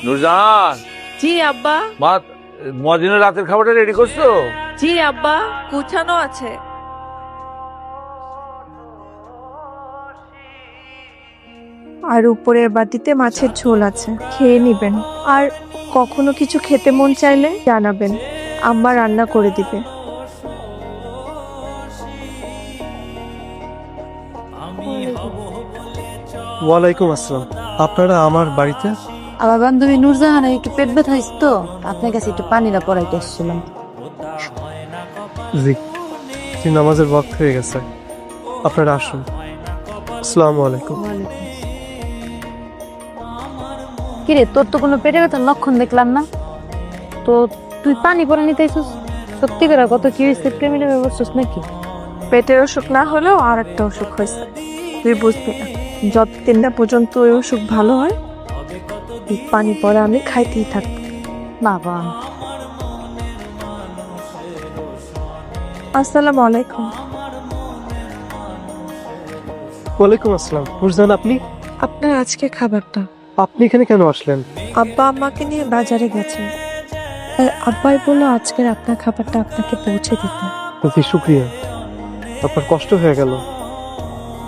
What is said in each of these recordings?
নুরজাহান, জি আব্বা। মা মদিনের রাতের খাবারটা রেডি করছো? জি আব্বা, গুছানো আছে। আর উপরের বাটিতে মাছের ঝোল আছে, খেয়ে নিবেন। আর কখনো কিছু খেতে মন চাইলে জানাবেন, আম্মা রান্না করে দিবে। ওয়ালাইকুম আসসালাম। আপনারা আমার বাড়িতে? আমার বান্ধবী নুরজাহানের একটু পেট ব্যথা হয়েছে তো আপনার কাছে একটু পানিটা পড়াইতে এসেছিলাম। জি, নামাজের ওয়াক্ত হয়ে গেছে, আপনারা আসুন। আসসালামু আলাইকুম। কিরে, তোর তো কোনো পেটে ব্যথার লক্ষণ দেখলাম না, তো তুই পানি পরে নিতে আইছিস? সত্যি করে কত কি হয়েছে, প্রেমিলে ব্যবস্থা নাকি? পেটের অসুখ না হলেও আর একটা অসুখ হয়েছে, তুই বুঝবি না। যতদিন না পর্যন্ত ওই অসুখ ভালো হয়, এই পানি পরে আমি খাইতেই থাকবো। বাবা, আসসালামু আলাইকুম। ওয়ালাইকুম আসসালাম। নুরজাহান, আপনি? আপনার আজকে খাবারটা। আপনি এখানে কেন আসলেন? আব্বা আম্মাকে নিয়ে বাজারে গেছে, আর আব্বাই বললো আজকের আপনার খাবারটা আপনাকে পৌঁছে দিতে। জি, শুক্রিয়া। আপনার কষ্ট হয়ে গেল।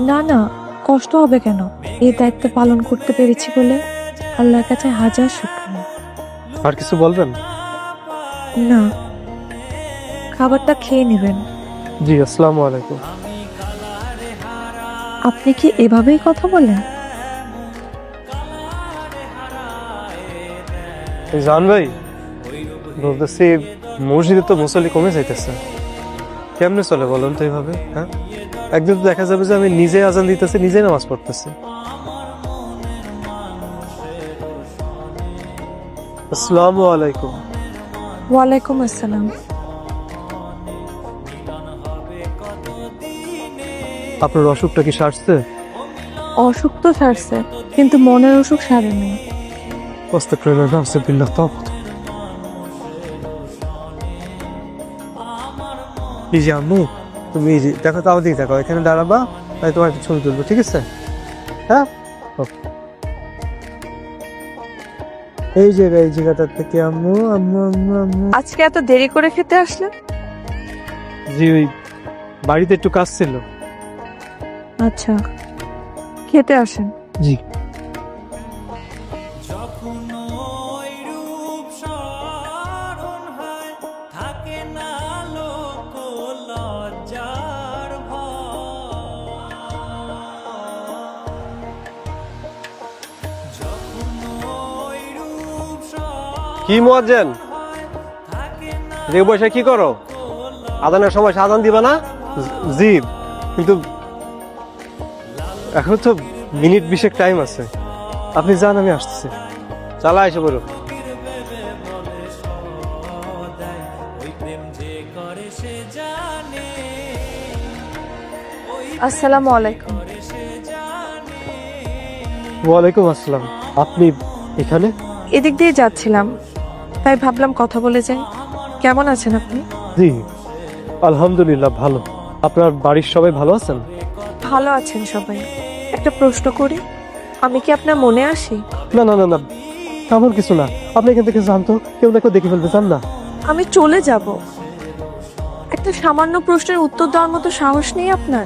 না না, কষ্ট হবে কেন? এই দায়িত্ব পালন করতে পেরেছি বলে আল্লাহর কাছে হাজার শুকরিয়া। আর কিছু বলবেন? না, খাবারটা খেয়ে নেবেন। জি, আসসালামু আলাইকুম। আপনি কি এভাবেই কথা বলেন? জান ভাই, বলতেছি মসজিদে তো মুসল্লি কমে যাইতেছে, কেমনে চলে বলুন তো এইভাবে? হ্যাঁ, একদিন তো দেখা যাবে যে আমি নিজে আজান দিতেছি, নিজে নামাজ পড়তেছি। আসসালামু আলাইকুম। ওয়ালাইকুম আসসালাম। আপনার অসুখটা কি সারছে? অসুখ তো সারছে, কিন্তু মনের অসুখ সারেনি। আস্তাগফিরুল্লাহ, নাউযুবিল্লাহ। এই যে আম্মু, তুমি এই যে দেখো তো, আমাদের দেখো, এখানে দাঁড়াবা, তাই তোমার একটা ছবি তুলবো, ঠিক আছে? হ্যাঁ, এই জায়গাটার থেকে আম্মু আম্মু আম্মু আম্মু। আজকে এত দেরি করে খেতে আসলেন? জি, ওই বাড়িতে একটু কাজ ছিল। আচ্ছা, খেতে আসেন। জি। কি মুয়াজ্জিন, রে বসে কি করো? আজানের সময় আজান দিবা না? জি, কিন্তু এখন তো মিনিট 20 টাইম আছে, আপনি যান, আমি আসতেছি। চালা এসে বলো। আসসালামু আলাইকুম। ওয়ালাইকুম আসসালাম। আপনি এখানে? এদিক দিয়ে যাচ্ছিলাম, তাই ভাবলাম কথা বলে যাই। কেমন আছেন আপনি? জি, আলহামদুলিল্লাহ ভালো। আপনার বাড়ির সবাই ভালো আছেন? ভালো আছেন সবাই। একটা প্রশ্ন করি, আমি কি আপনার মনে আসি? না না না না, তেমন কিছু না। আপনি এখান থেকে জানতো, কেউ না কেউ দেখে ফেলবে, জান না? আমি চলে যাব, একটা সামান্য প্রশ্নের উত্তর দেওয়ার মতো সাহস নেই আপনার?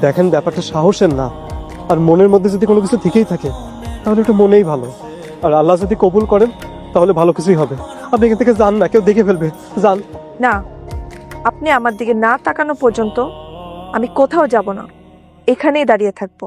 দেখেন, ব্যাপারটা সাহসের না, আর মনের মধ্যে যদি কোনো কিছু থেকেই থাকে তাহলে একটু মনেই ভালো। আর আল্লাহ যদি কবুল করেন তাহলে ভালো কিছুই হবে। আপনি এখান থেকে যান না, কেউ দেখে ফেলবে, যান না, আপনি আমার দিকে না তাকানো পর্যন্ত আমি কোথাও যাব না, এখানেই দাঁড়িয়ে থাকবো।